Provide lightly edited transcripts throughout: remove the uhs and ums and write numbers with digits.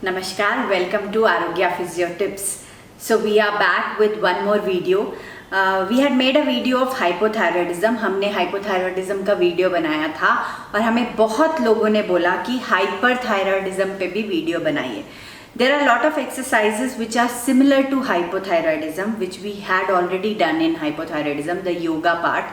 Namaskar, welcome to Arogya Physio Tips. So we are back with one more video. We had made a video of hypothyroidism. हमने hypothyroidism का video बनाया था और हमें बहुत लोगों ने बोला कि hyperthyroidism पे भी वीडियो बनाइए. There are a lot of exercises which are similar to hypothyroidism, which we had already done in hypothyroidism, the yoga part.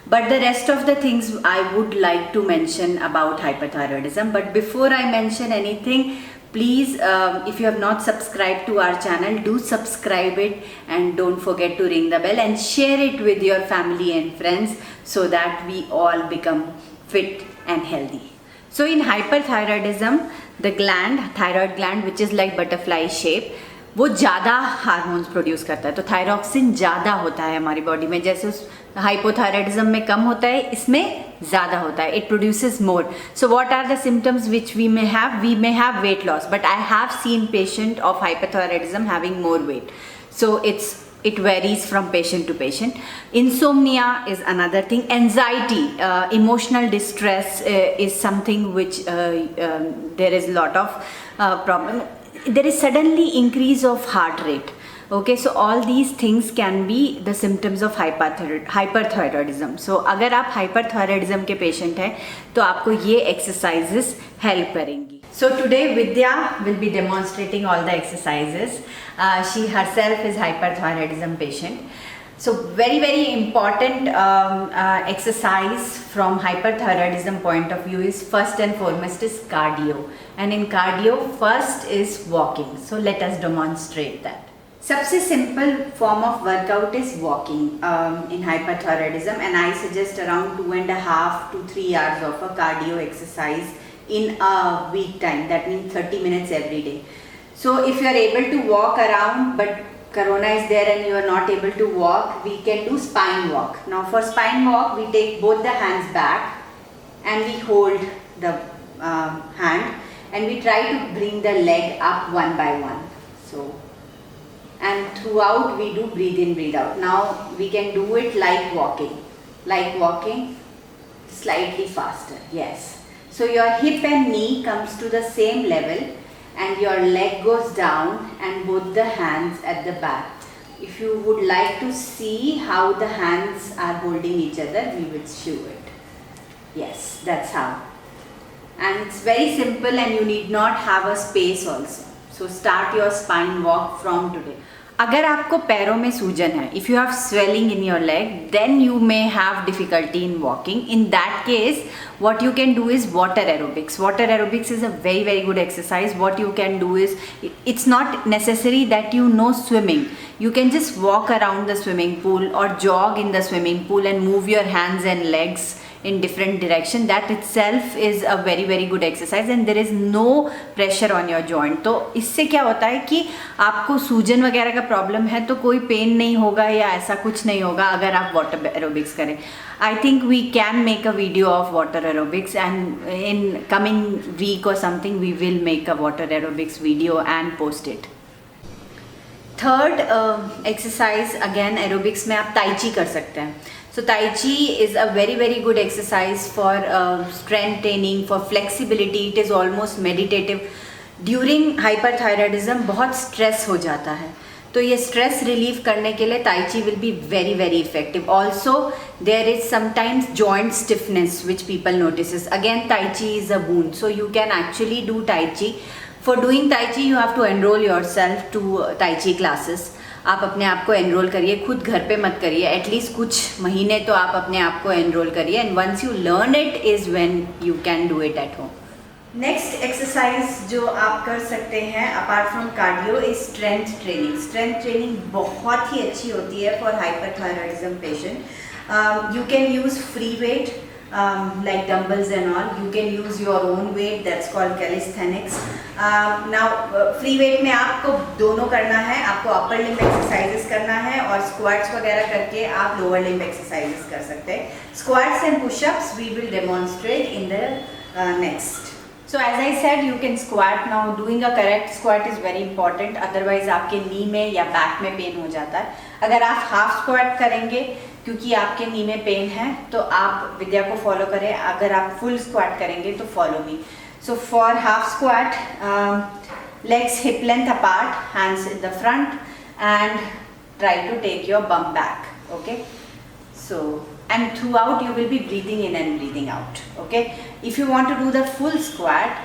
But the rest of the things I would like to mention about hyperthyroidism. But before I mention anything, please, if you have not subscribed to our channel, do subscribe it and don't forget to ring the bell and share it with your family and friends so that we all become fit and healthy. So in hyperthyroidism, the gland, thyroid gland, which is like butterfly shape, वो ज़्यादा hormones produce करता है. तो thyroxine ज़्यादा होता है हमारी body में, जैसे उस हाइपोथायराइडिज्म में कम होता है, इसमें ज़्यादा होता है. It produces more. So what are the symptoms which we may have weight loss, but I have seen patient of hypothyroidism having more weight. So it varies from patient to patient. Insomnia is another thing. Anxiety, emotional distress is something which there is a lot of problem. There is suddenly increase of heart rate. Okay, so all these things can be the symptoms of hyperthyroidism. So अगर आप hyperthyroidism के patient हैं तो आपको ये exercises help करेंगी. So today Vidya will be demonstrating all the exercises. She herself is hyperthyroidism patient. So very important exercise from hyperthyroidism point of view is first and foremost is cardio. And in cardio first is walking. So let us demonstrate that. सबसे simple form of workout is walking in hyperthyroidism, and I suggest around 2.5 to 3 hours of a cardio exercise in a week time. That means 30 minutes every day. So if you are able to walk around but Corona is there and you are not able to walk, we can do spine walk. Now for spine walk, we take both the hands back and we hold the hand and we try to bring the leg up one by one. So, and throughout we do breathe in, breathe out. Now we can do it like walking, slightly faster. Yes. So your hip and knee comes to the same level and your leg goes down and both the hands at the back. If you would like to see how the hands are holding each other, we will show it. Yes, that's how. And it's very simple and you need not have a space also. So start your spine walk from today. अगर आपको पैरों में सूजन है, if you have swelling in your leg, then you may have difficulty in walking. In that case, what you can do is water aerobics. Water aerobics is a very good exercise. What you can do is, it's not necessary that you know swimming. You can just walk around the swimming pool or jog in the swimming pool and move your hands and legs in different direction. That itself is a very good exercise and there is no pressure on your joint. तो इससे क्या होता है कि आपको सूजन वगैरह का प्रॉब्लम है तो कोई पेन नहीं होगा या ऐसा कुछ नहीं होगा अगर आप वाटर एरोबिक्स करें. I think we can make a video of water aerobics and in coming week or something we will make a water aerobics video and post it. Third exercise, again aerobics में आप tai chi कर सकते हैं. So Tai Chi is a very good exercise for strength training, for flexibility. It is almost meditative. During hyperthyroidism बहुत stress हो जाता है, तो ये stress relief करने के लिए Tai Chi will be very effective. Also there is sometimes joint stiffness which people notices. Again Tai Chi is a wound, so you can actually do Tai Chi. For doing Tai Chi you have to enroll yourself to Tai Chi classes. आप अपने आप को enrol करिए, खुद घर पे मत करिए. एटलीस्ट कुछ महीने तो आप अपने आप को एनरोल करिए and once you learn it is when you can do it at home. Next exercise जो आप कर सकते हैं apart from cardio is strength training. Strength training बहुत ही अच्छी होती है for hyperthyroidism patient. You can use free weight like dumbbells and all. You can use your own weight, that's called calisthenics. Now free weight में आपको दोनों करना है, आपको upper limb exercises करना है और squats वगैरह करके आप lower limb exercises कर सकते हैं. Squats and push-ups we will demonstrate in the next. So as I said, you can squat. Now doing a correct squat is very important, otherwise आपके knee में या back में pain हो जाता है. अगर आप half squat करेंगे क्योंकि आपके नी में पेन है तो आप विद्या को फॉलो करें. अगर आप फुल स्क्वाट करेंगे तो follow me. So for half squat legs hip length apart, hands in the front, and try to take your bum back. Okay, so and throughout you will be breathing in and breathing out. Okay, if you want to do the full squat,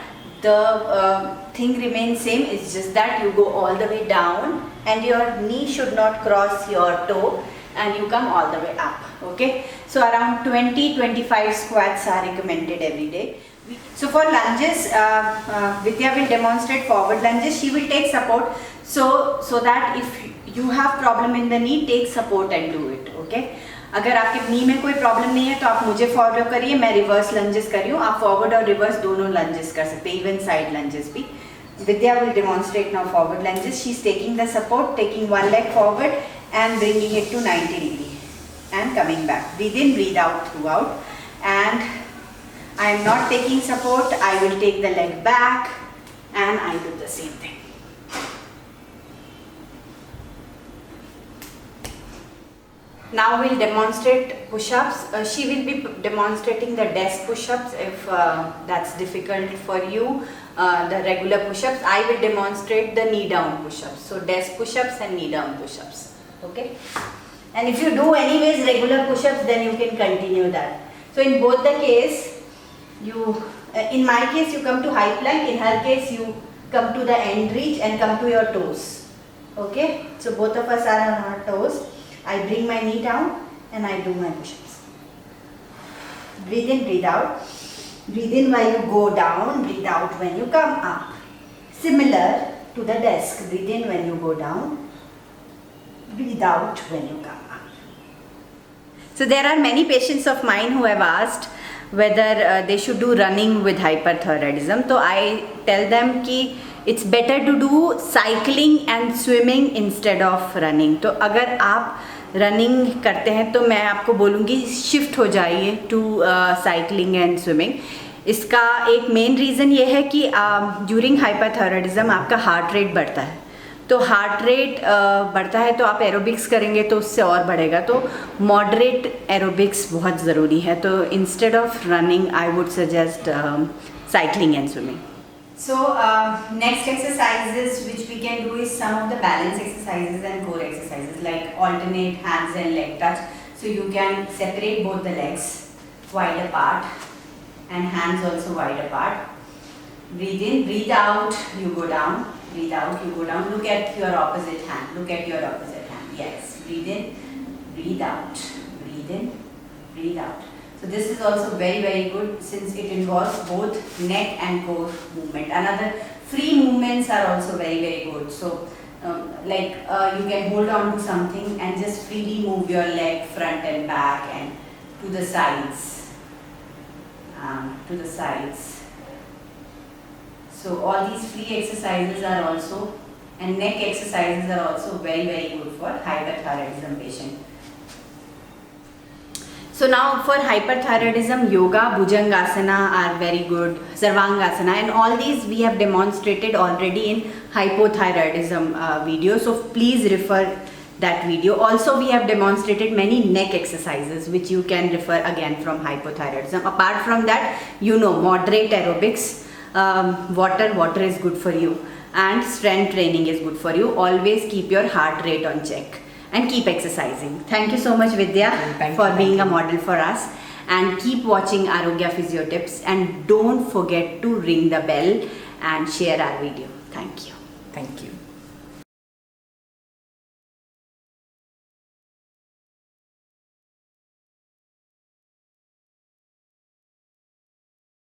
the thing remains same. It's just that you go all the way down and your knee should not cross your toe, and you come all the way up. Okay, so around 20-25 squats are recommended every day. So for lunges, Vidya will demonstrate forward lunges. She will take support, so that if you have problem in the knee, take support and do it. Okay, अगर आपके नी में कोई problem नहीं है तो आप मुझे follow करिए, मैं रिवर्स लंजेस कर रही हूँ. आप फॉरवर्ड और रिवर्स दोनों लंजेस कर सकते हैं, इवन साइड लंजेस भी. Vidya will demonstrate now forward lunges. She's taking the support, taking one leg forward and bringing it to 90 degree and coming back. Breathe in, breathe out throughout. And I am not taking support. I will take the leg back and I do the same thing. Now we'll demonstrate push-ups. She will be demonstrating the desk push-ups if that's difficult for you. The regular push-ups. I will demonstrate the knee down push-ups. So desk push-ups and knee down push-ups. Okay. And if you do anyways regular push-ups, then you can continue that. So in both the case, in my case you come to high plank. In her case you come to the end reach and come to your toes. Okay. So both of us are on our toes. I bring my knee down and I do my push-ups. Breathe in, breathe out. Breathe in while you go down, breathe out when you come up. Similar to the desk. Breathe in when you go down, breathe out when you come up. So there are many patients of mine who have asked whether they should do running with hyperthyroidism. So I tell them कि it's better to do cycling and swimming instead of running. तो अगर आप running करते हैं तो मैं आपको बोलूँगी शिफ्ट हो जाइए टू साइकिलिंग एंड स्विमिंग. इसका एक मेन रीज़न ये है कि ड्यूरिंग हाइपरथायरॉयडिज्म आपका हार्ट रेट बढ़ता है. तो हार्ट रेट बढ़ता है तो आप एरोबिक्स करेंगे तो उससे और बढ़ेगा. तो मॉडरेट एरोबिक्स बहुत ज़रूरी है. तो instead of running I would suggest cycling and swimming. So next exercises which we can do is some of the balance exercises and core exercises like alternate hands and leg touch. So you can separate both the legs wide apart and hands also wide apart. Breathe in, breathe out, you go down. Breathe out, you go down. Look at your opposite hand. Look at your opposite hand. Yes. Breathe in, breathe out. Breathe in, breathe out. So this is also very, very good since it involves both neck and core movement. Another free movements are also very, very good. So you can hold on to something and just freely move your leg front and back and to the sides. To the sides. So all these free exercises are also, and neck exercises are also very, very good for hyperthyroidism patient. So now for hyperthyroidism, yoga, bhujangasana are very good, sarvangasana, and all these we have demonstrated already in hypothyroidism video. So please refer that video. Also we have demonstrated many neck exercises which you can refer again from hypothyroidism. Apart from that, moderate aerobics, water is good for you, and strength training is good for you. Always keep your heart rate on check. And keep exercising. Thank you so much, Vidya, for being a model for us. And keep watching Arogya Physio Tips. And don't forget to ring the bell and share our video. Thank you. Thank you.